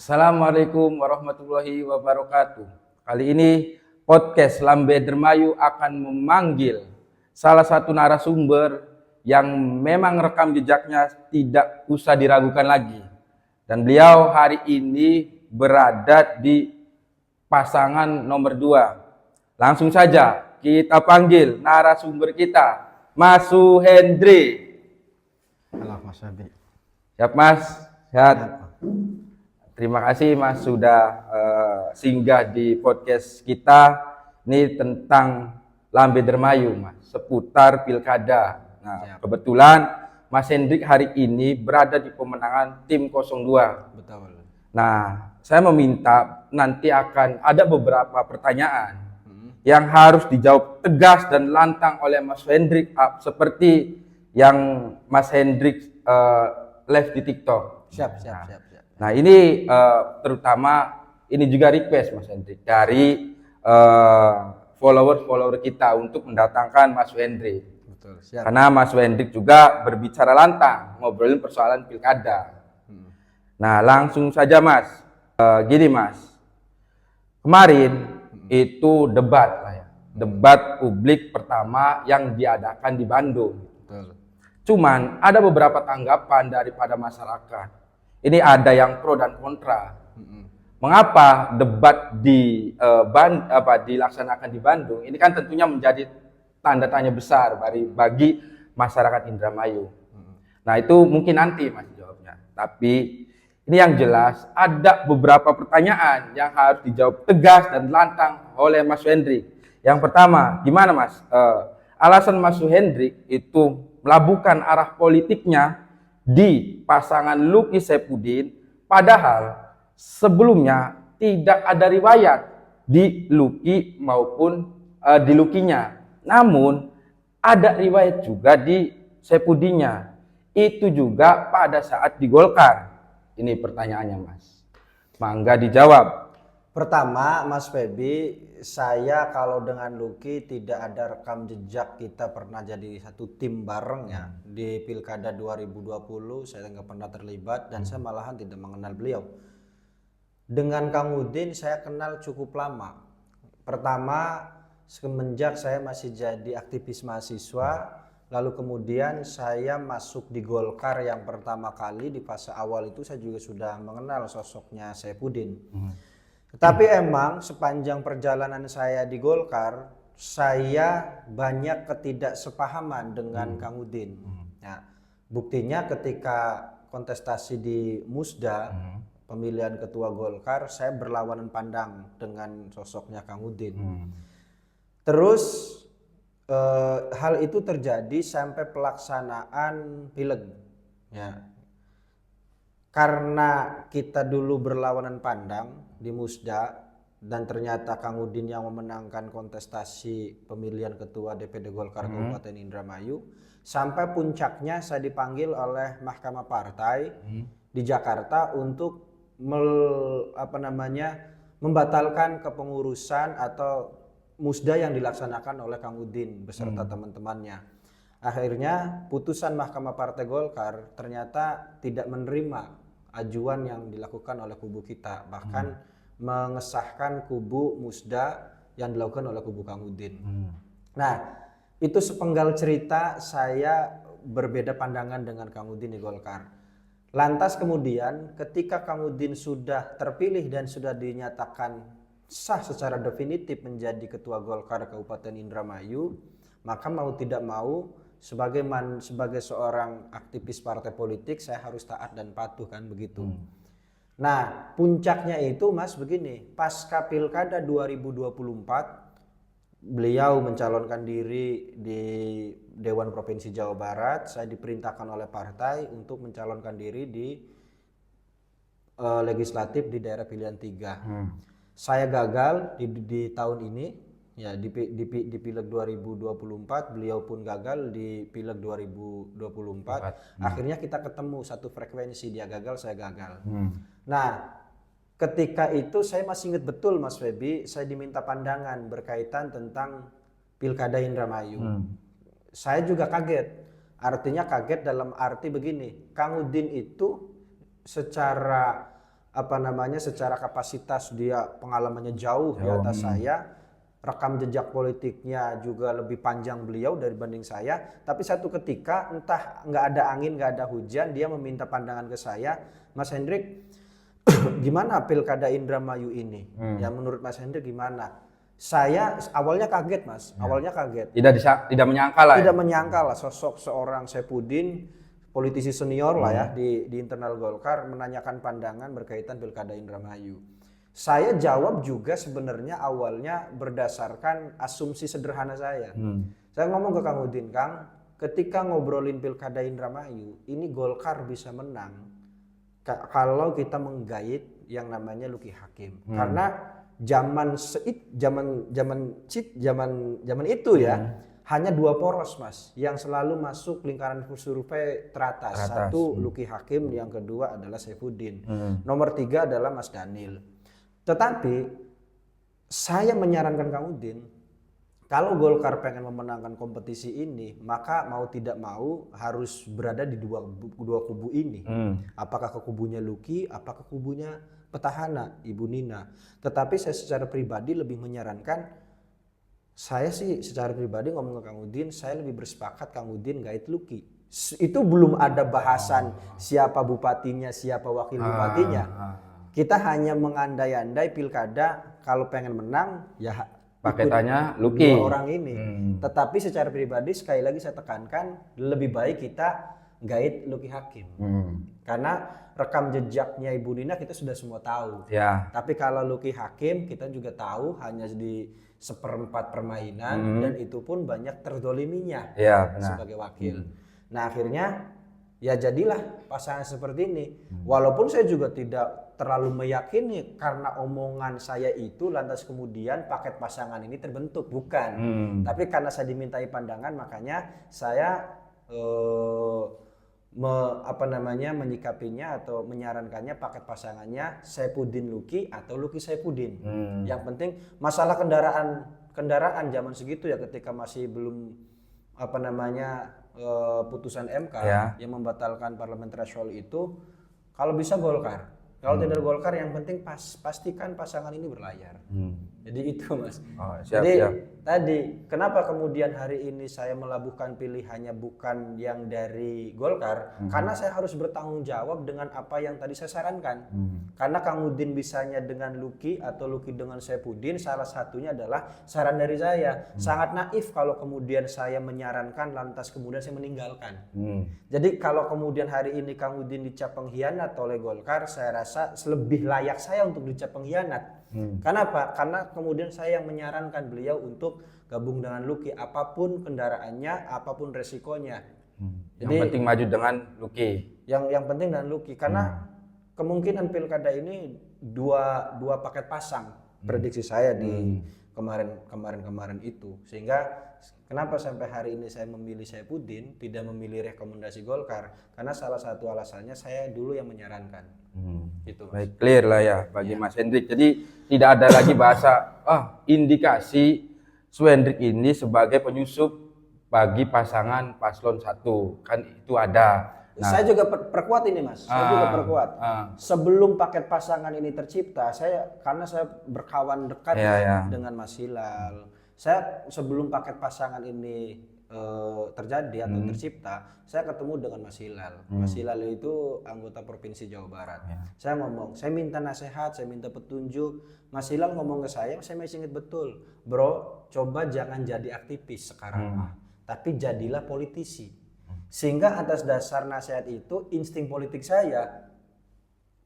Assalamualaikum warahmatullahi wabarakatuh. Kali ini podcast Lambe Dermayu akan memanggil salah satu narasumber yang memang rekam jejaknya tidak usah diragukan lagi. Dan beliau hari ini berada di pasangan nomor 2. Langsung saja kita panggil narasumber kita, Mas Suhendri. Halo Mas Abi. Siap Mas? Sehat? Terima kasih Mas sudah singgah di podcast kita. Ini tentang Lambe Dermayu Mas, seputar pilkada. Nah, kebetulan Mas Hendrik hari ini berada di pemenangan tim 02. Betul. Nah, saya meminta nanti akan ada beberapa pertanyaan yang harus dijawab tegas dan lantang oleh Mas Hendrik, seperti yang Mas Hendrik live di TikTok. Siap. Nah ini terutama ini juga request Mas Hendrik dari follower kita untuk mendatangkan Mas Hendrik. Betul, siap. Karena Mas Hendrik juga berbicara lantang, ngobrolin persoalan pilkada. Nah langsung saja Mas, gini Mas, kemarin itu debat lah ya, debat publik pertama yang diadakan di Bandung. Betul. Cuman ada beberapa tanggapan daripada masyarakat. Ini ada yang pro dan kontra. Mengapa debat dilaksanakan di Bandung? Ini kan tentunya menjadi tanda tanya besar bagi masyarakat Indramayu. Nah itu mungkin nanti Mas jawabnya. Tapi ini yang jelas ada beberapa pertanyaan yang harus dijawab tegas dan lantang oleh Mas Hendrik. Yang pertama, gimana Mas? Alasan Mas Hendrik itu melabuhkan arah politiknya di pasangan Luki Saifuddin, padahal sebelumnya tidak ada riwayat di Luki maupun di Lukinya. Namun ada riwayat juga di Saifuddinnya. Itu juga pada saat di Golkar. Ini pertanyaannya Mas. Mangga dijawab. Pertama, Mas Febi, saya kalau dengan Luki tidak ada rekam jejak kita pernah jadi satu tim bareng ya. Di Pilkada 2020 saya nggak pernah terlibat dan saya malahan tidak mengenal beliau. Dengan Kang Udin saya kenal cukup lama. Pertama, semenjak saya masih jadi aktivis mahasiswa, lalu kemudian saya masuk di Golkar yang pertama kali di fase awal itu saya juga sudah mengenal sosoknya Saifuddin. Tetapi emang sepanjang perjalanan saya di Golkar, saya banyak ketidaksepahaman dengan Kang Udin. Nah, buktinya ketika kontestasi di Musda, pemilihan ketua Golkar, saya berlawanan pandang dengan sosoknya Kang Udin. Terus hal itu terjadi sampai pelaksanaan pileg. Ya. Karena kita dulu berlawanan pandang di Musda dan ternyata Kang Udin yang memenangkan kontestasi pemilihan ketua DPD Golkar Kabupaten Indramayu, sampai puncaknya saya dipanggil oleh Mahkamah Partai di Jakarta untuk membatalkan kepengurusan atau Musda yang dilaksanakan oleh Kang Udin beserta teman-temannya. Akhirnya putusan Mahkamah Partai Golkar ternyata tidak menerima ajuan yang dilakukan oleh kubu kita, bahkan mengesahkan kubu Musda yang dilakukan oleh kubu Kang Udin. Nah, itu sepenggal cerita saya berbeda pandangan dengan Kang Udin di Golkar. Lantas kemudian ketika Kang Udin sudah terpilih dan sudah dinyatakan sah secara definitif menjadi ketua Golkar Kabupaten Indramayu, maka mau tidak mau sebagai seorang aktivis partai politik saya harus taat dan patuh kan begitu. Nah, puncaknya itu Mas begini, pasca Pilkada 2024 beliau mencalonkan diri di Dewan Provinsi Jawa Barat, saya diperintahkan oleh partai untuk mencalonkan diri di legislatif di daerah pilihan 3. Saya gagal di tahun ini. Ya, di Pileg 2024 beliau pun gagal di Pileg 2024. Akhirnya kita ketemu satu frekuensi, dia gagal, saya gagal. Nah, ketika itu saya masih ingat betul Mas Febi, saya diminta pandangan berkaitan tentang Pilkada Indramayu. Saya juga kaget. Artinya kaget dalam arti begini, Kang Udin itu secara secara kapasitas dia pengalamannya jauh di atas saya, rekam jejak politiknya juga lebih panjang beliau dibanding saya. Tapi satu ketika entah nggak ada angin, nggak ada hujan, dia meminta pandangan ke saya, Mas Hendrik, gimana pilkada Indramayu ini? Ya menurut Mas Hendrik gimana? Saya awalnya kaget, Mas. Awalnya kaget. Tidak menyangka lah. Tidak menyangka lah sosok seorang Saipudin, politisi senior lah ya di internal Golkar, menanyakan pandangan berkaitan pilkada Indramayu. Saya jawab juga sebenarnya awalnya berdasarkan asumsi sederhana saya. Saya ngomong ke Kang Udin, Kang, ketika ngobrolin pilkada Indramayu, ini Golkar bisa menang kalau kita menggait yang namanya Luki Hakim. Karena zaman itu ya, hanya 2 poros, Mas, yang selalu masuk lingkaran survei teratas. Satu Luki Hakim, yang kedua adalah Saipudin. Nomor 3 adalah Mas Daniel. Tetapi saya menyarankan Kang Udin, kalau Golkar pengen memenangkan kompetisi ini, maka mau tidak mau harus berada di dua kubu ini. Apakah ke kubunya Luki, apakah ke kubunya petahana Ibu Nina. Tetapi saya secara pribadi lebih menyarankan, saya sih secara pribadi ngomong ke Kang Udin, saya lebih bersepakat Kang Udin gait Luki. Itu belum ada bahasan siapa bupatinya, siapa wakil bupatinya. Kita hanya mengandai-andai pilkada kalau pengen menang ya paketannya Luki. 2 orang ini. Tetapi secara pribadi sekali lagi saya tekankan, lebih baik kita gait Luki Hakim. Karena rekam jejaknya Ibu Nina kita sudah semua tahu. Tapi kalau Luki Hakim kita juga tahu hanya di 1/4 permainan dan itu pun banyak terdoliminya sebagai wakil. Nah akhirnya ya jadilah pasangan seperti ini. Walaupun saya juga tidak terlalu meyakini karena omongan saya itu lantas kemudian paket pasangan ini terbentuk, bukan. Tapi karena saya dimintai pandangan, makanya saya menyikapinya atau menyarankannya paket pasangannya Saipudin Luki atau Luki Saipudin. Yang penting masalah kendaraan zaman segitu ya, ketika masih belum putusan MK yang membatalkan parliament threshold itu, kalau bisa Golkar. Kalau tidak Golkar, yang penting pastikan pasangan ini berlayar. Jadi itu, Mas. Tadi kenapa kemudian hari ini saya melabuhkan pilihannya bukan yang dari Golkar? Karena saya harus bertanggung jawab dengan apa yang tadi saya sarankan. Karena Kang Udin bisanya dengan Luki atau Luki dengan Saipudin, salah satunya adalah saran dari saya. Sangat naif kalau kemudian saya menyarankan lantas kemudian saya meninggalkan. Jadi kalau kemudian hari ini Kang Udin dicap pengkhianat oleh Golkar, saya rasa lebih layak saya untuk dicap pengkhianat. Kenapa? Karena kemudian saya yang menyarankan beliau untuk gabung dengan Luki, apapun kendaraannya, apapun resikonya. Jadi, yang penting maju dengan Luki. Yang penting dengan Luki, karena kemungkinan pilkada ini dua paket pasang, prediksi saya di kemarin itu. Sehingga kenapa sampai hari ini saya memilih Saipudin, tidak memilih rekomendasi Golkar? Karena salah satu alasannya saya dulu yang menyarankan. Gitu, Mas. Baik, clear lah ya bagi Mas Hendrik. Jadi tidak ada lagi bahasa indikasi Hendrik ini sebagai penyusup bagi pasangan paslon 1. Kan itu ada. Saya juga perkuat ini, Mas. Saya juga perkuat. Sebelum paket pasangan ini tercipta, karena saya berkawan dekat dengan Mas Hilal. Saya sebelum paket pasangan ini terjadi atau tercipta, saya ketemu dengan Mas Hilal. Mas Hilal itu anggota Provinsi Jawa Barat. Saya ngomong, saya minta nasihat, saya minta petunjuk. Mas Hilal ngomong ke saya masih ingat betul, bro, coba jangan jadi aktivis sekarang, tapi jadilah politisi. Sehingga atas dasar nasihat itu, insting politik saya,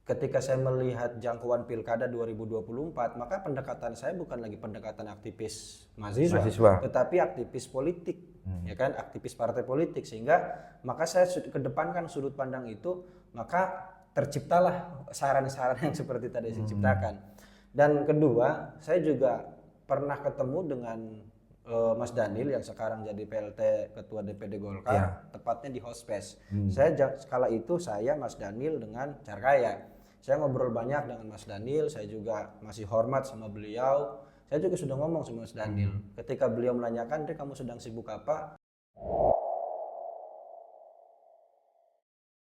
ketika saya melihat jangkauan pilkada 2024, maka pendekatan saya bukan lagi pendekatan aktivis mahasiswa, tetapi aktivis politik, ya kan, aktivis partai politik. Sehingga maka saya kedepankan sudut pandang itu, maka terciptalah saran-saran yang seperti tadi saya ciptakan. Dan kedua, saya juga pernah ketemu dengan Mas Daniel yang sekarang jadi PLT Ketua DPD Golkar, tepatnya di Hospes. Kala itu saya, Mas Daniel dengan Carkaya. Saya ngobrol banyak dengan Mas Daniel, saya juga masih hormat sama beliau. Saya juga sudah ngomong sama Mas Daniel. Ketika beliau menanyakan, "Dek, kamu sedang sibuk apa?"